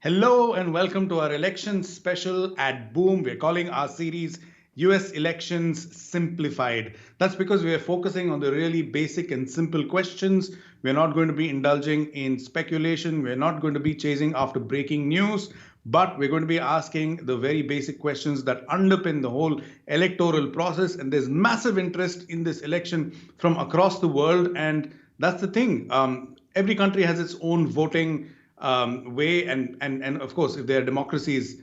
Hello and welcome to our election special at Boom. We're calling our series US Elections Simplified. That's because we are focusing on the really basic and simple questions. We're not going to be indulging in speculation. We're not going to be chasing after breaking news, but we're going to be asking the very basic questions that underpin the whole electoral process. And there's massive interest in this election from across the world. And that's the thing. Every country has its own voting way, and of course, if they are democracies,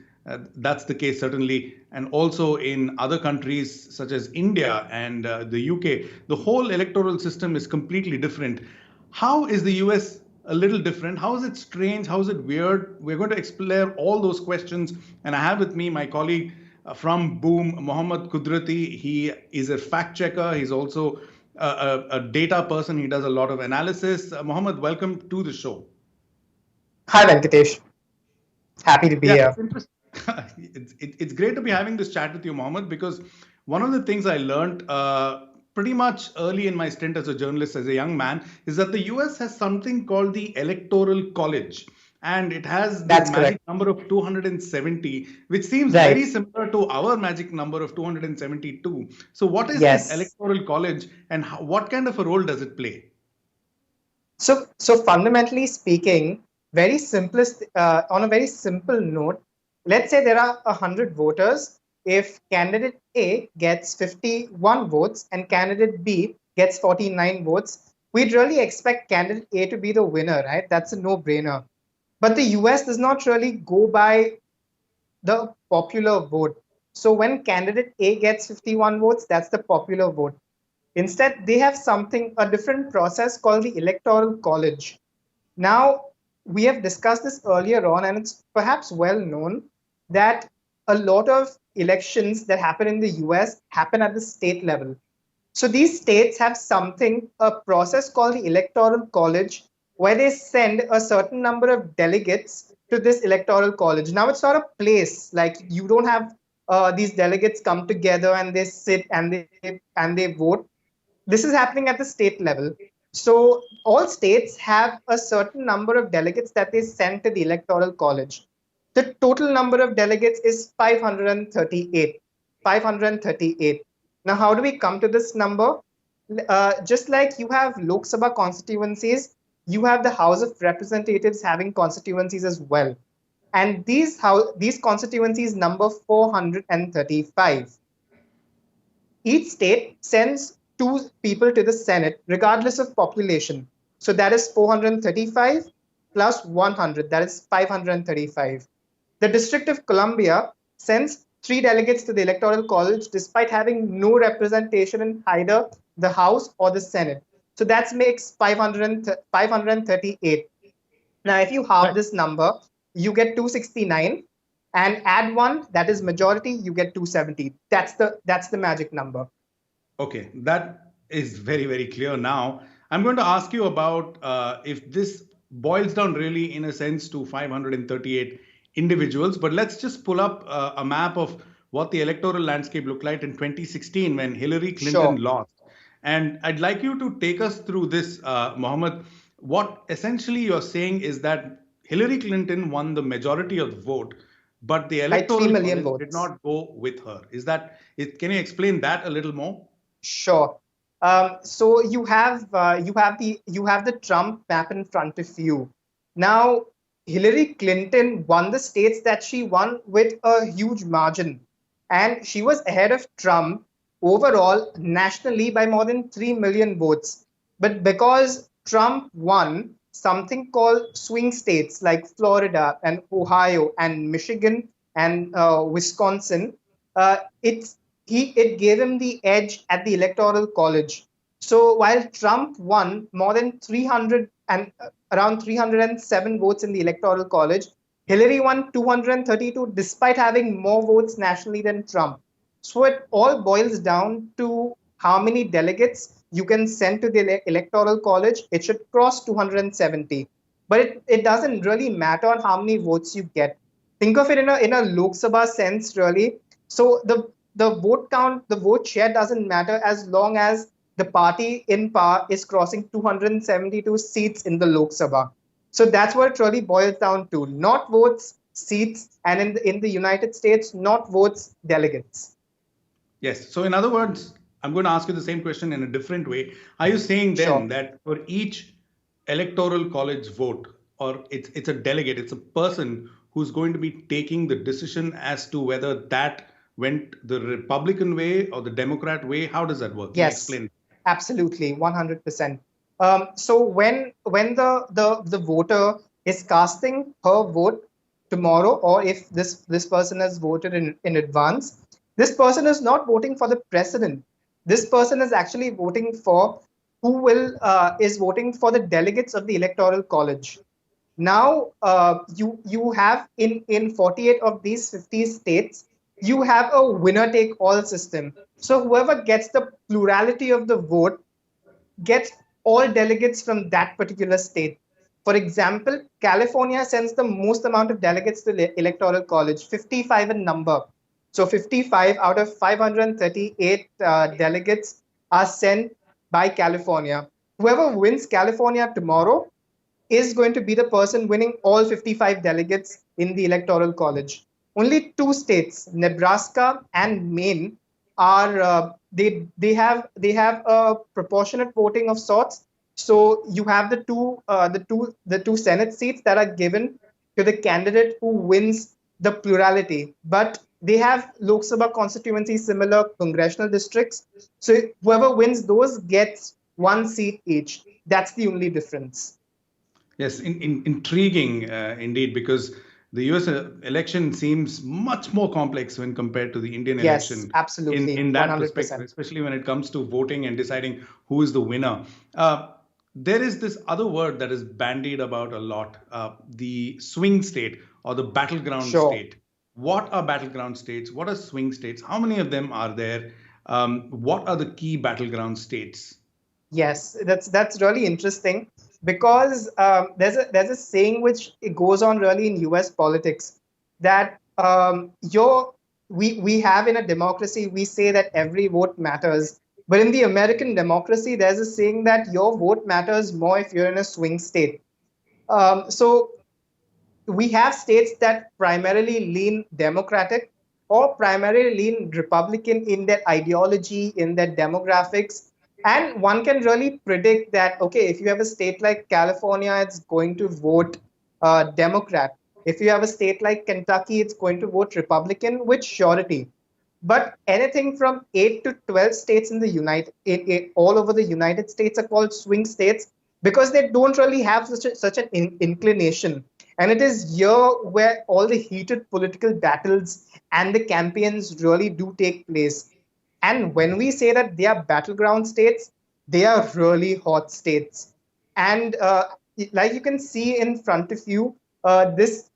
that's the case certainly. And also in other countries such as India and the UK, the whole electoral system is completely different. How is the US a little different? How is it strange? How is it weird? We're going to explore all those questions, and I have with me my colleague from Boom, Mohammed Kudrati. He is a fact checker. He's also a data person. He does a lot of analysis. Mohammed, welcome to the show. Hi, Venkatesh. Happy to be Yeah, here. it's interesting. It's great to be having this chat with you, Mohammed, because one of the things I learned pretty much early in my stint as a journalist, as a young man, is that the US has something called the Electoral College. And it has this That's magic correct. number of 270, which seems very Right. similar to our magic number of 272. So, what is this Yes. Electoral College and what kind of a role does it play? So fundamentally speaking, very simplest, on a very simple note, let's say there are 100 voters. If candidate A gets 51 votes and candidate B gets 49 votes, we'd really expect candidate A to be the winner, right? That's a no-brainer. But the US does not really go by the popular vote. So when candidate A gets 51 votes, that's the popular vote. Instead, they have a different process called the Electoral College. Now, we have discussed this earlier on, and it's perhaps well known that a lot of elections that happen in the US happen at the state level. So these states have a process called the Electoral College, where they send a certain number of delegates to this Electoral College. Now, it's not a place like you don't have these delegates come together and they sit and they vote. This is happening at the state level. So all states have a certain number of delegates that they send to the Electoral College. The total number of delegates is 538. 538. Now, how do we come to this number? Just like you have Lok Sabha constituencies, you have the House of Representatives having constituencies as well. And these constituencies number 435. Each state sends two people to the Senate, regardless of population. So that is 435 plus 100, that is 535. The District of Columbia sends three delegates to the Electoral College despite having no representation in either the House or the Senate. So that makes 538. Now, if you halve Right. this number, you get 269, and add one, that is majority, you get 270. That's the magic number. Okay, that is very, very clear now. I'm going to ask you about if this boils down really, in a sense, to 538 individuals. But let's just pull up a map of what the electoral landscape looked like in 2016 when Hillary Clinton Sure. lost. And I'd like you to take us through this, Mohammed. What essentially you're saying is that Hillary Clinton won the majority of the vote, but the By 3 electoral million college did votes. not go with her. Can you explain that a little more? Sure. So you have the Trump map in front of you. Now, Hillary Clinton won the states that she won with a huge margin, and she was ahead of Trump overall nationally by more than 3 million votes. But because Trump won something called swing states like Florida and Ohio and Michigan and Wisconsin, it gave him the edge at the Electoral College. So while Trump won more than 300 and around 307 votes in the Electoral College, Hillary won 232 despite having more votes nationally than Trump. So it all boils down to how many delegates you can send to the Electoral College. It should cross 270. But it doesn't really matter on how many votes you get. Think of it in a Lok Sabha sense, really. So the vote count, the vote share doesn't matter as long as the party in power is crossing 272 seats in the Lok Sabha. So that's what it really boils down to. Not votes, seats, and in the United States, not votes, delegates. Yes. So, in other words, I'm going to ask you the same question in a different way. Are you saying then Sure. that for each electoral college vote, or it's a delegate, it's a person who's going to be taking the decision as to whether that went the Republican way or the Democrat way? How does that work? Can you Yes, explain? absolutely, 100%. So when the voter is casting her vote tomorrow, or if this person has voted in advance, this person is not voting for the president. This person is actually voting for who will is voting for the delegates of the Electoral College. Now, you have in 48 of these 50 states, you have a winner take all system. So whoever gets the plurality of the vote gets all delegates from that particular state. For example, California sends the most amount of delegates to the Electoral College, 55 in number. So 55 out of 538 delegates are sent by California. Whoever wins California tomorrow is going to be the person winning all 55 delegates in the Electoral College. Only two states, Nebraska and Maine, are they have a proportionate voting of sorts. So you have the two Senate seats that are given to the candidate who wins the plurality, but they have Lok Sabha constituencies, similar congressional districts. So whoever wins those gets one seat each. That's the only difference. Yes, intriguing indeed, because the US election seems much more complex when compared to the Indian Yes, election absolutely, in that perspective, 100%. especially when it comes to voting and deciding who is the winner. Uh, there is this other word that is bandied about a lot, the swing state or the battleground Sure. state. What are battleground states? What are swing states? How many of them are there? What are the key battleground states? Yes, that's really interesting because there's a saying which it goes on really in U.S. politics that we have in a democracy, we say that every vote matters, but in the American democracy there's a saying that your vote matters more if you're in a swing state. So we have states that primarily lean Democratic or primarily lean Republican in their ideology, in their demographics. And one can really predict that, okay, if you have a state like California, it's going to vote Democrat. If you have a state like Kentucky, it's going to vote Republican with surety. But anything from 8 to 12 states in the all over the United States are called swing states because they don't really have such an inclination. And it is here where all the heated political battles and the campaigns really do take place. And when we say that they are battleground states, they are really hot states. And like you can see in front of you, this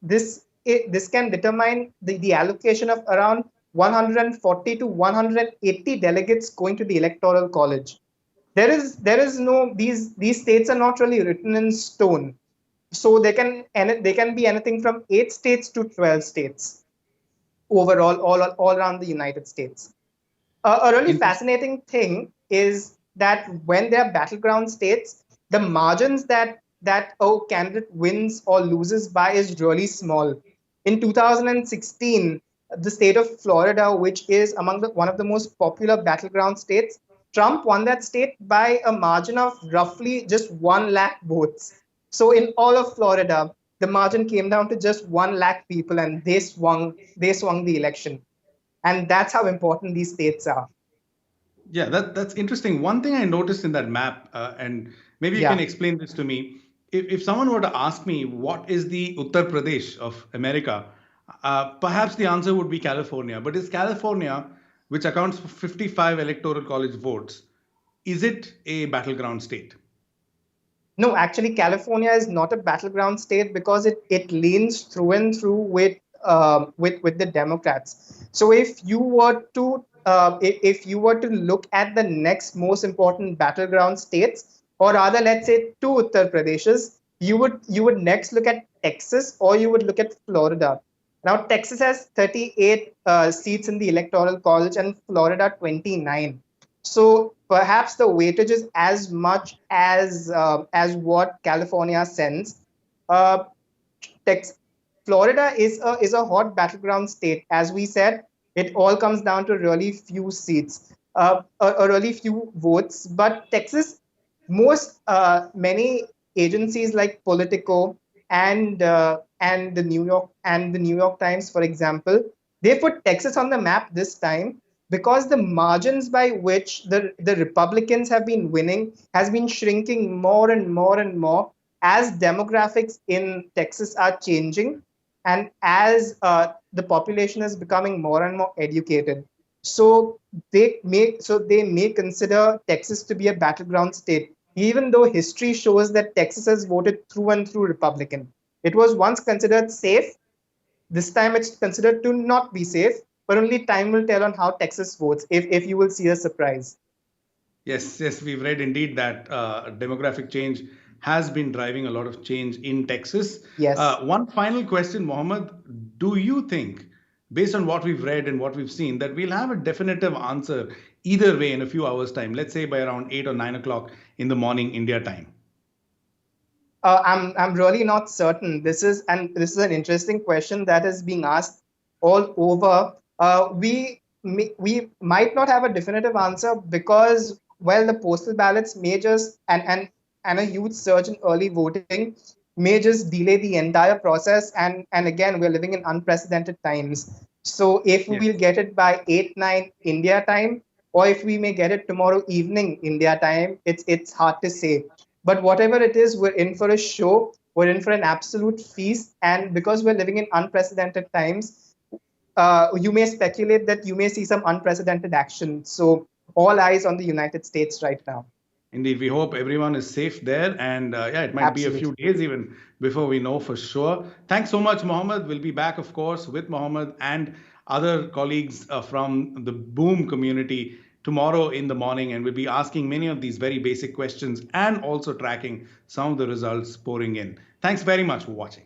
can determine the allocation of around 140 to 180 delegates going to the Electoral College. There is no these states are not really written in stone, so they can be anything from 8 states to 12 states overall, all around the United States. A really fascinating thing is that when there are battleground states, the margins that a candidate wins or loses by is really small. In 2016, the state of Florida, which is among one of the most popular battleground states, Trump won that state by a margin of roughly just 1 lakh votes. So in all of Florida, the margin came down to just 1 lakh people, and they swung the election. And that's how important these states are. Yeah, that's interesting. One thing I noticed in that map, and maybe you can Yeah. explain this to me. If someone were to ask me what is the Uttar Pradesh of America, perhaps the answer would be California. But is California, which accounts for 55 electoral college votes, is it a battleground state? No, actually, California is not a battleground state because it leans through and through with the Democrats. So if you were to look at the next most important battleground states, or rather, let's say two Uttar Pradeshes, you would next look at Texas or you would look at Florida. Now, Texas has 38 seats in the Electoral College and Florida 29. So perhaps the weightage is as much as what California sends. Uh, Tex- Florida is a hot battleground state. As we said, it all comes down to really few seats, or really few votes. But Texas, many agencies like Politico and the New York Times, for example, they put Texas on the map this time because the margins by which the Republicans have been winning has been shrinking more and more and more as demographics in Texas are changing and as the population is becoming more and more educated. So they may consider Texas to be a battleground state, even though history shows that Texas has voted through and through Republican. It was once considered safe. This time it's considered to not be safe, but only time will tell on how Texas votes, if you will see a surprise. Yes, yes, we've read indeed that demographic change has been driving a lot of change in Texas. Yes. One final question, Mohammed. Do you think, based on what we've read and what we've seen, that we'll have a definitive answer either way in a few hours' time, let's say by around 8 or 9 o'clock in the morning, India time? I'm really not certain. This is an interesting question that is being asked all over. We might not have a definitive answer because the postal ballots may just and a huge surge in early voting may just delay the entire process. And again, we're living in unprecedented times. So if we Yes. will get it by 8 9 India time, or if we may get it tomorrow evening India time, it's hard to say. But whatever it is, we're in for a show. We're in for an absolute feast. And because we're living in unprecedented times, you may speculate that you may see some unprecedented action. So all eyes on the United States right now. Indeed, we hope everyone is safe there. And yeah, it might be a few Absolutely. days even before we know for sure. Thanks so much, Mohammed. We'll be back, of course, with Mohammed and other colleagues from the Boom community tomorrow in the morning. And we'll be asking many of these very basic questions and also tracking some of the results pouring in. Thanks very much for watching.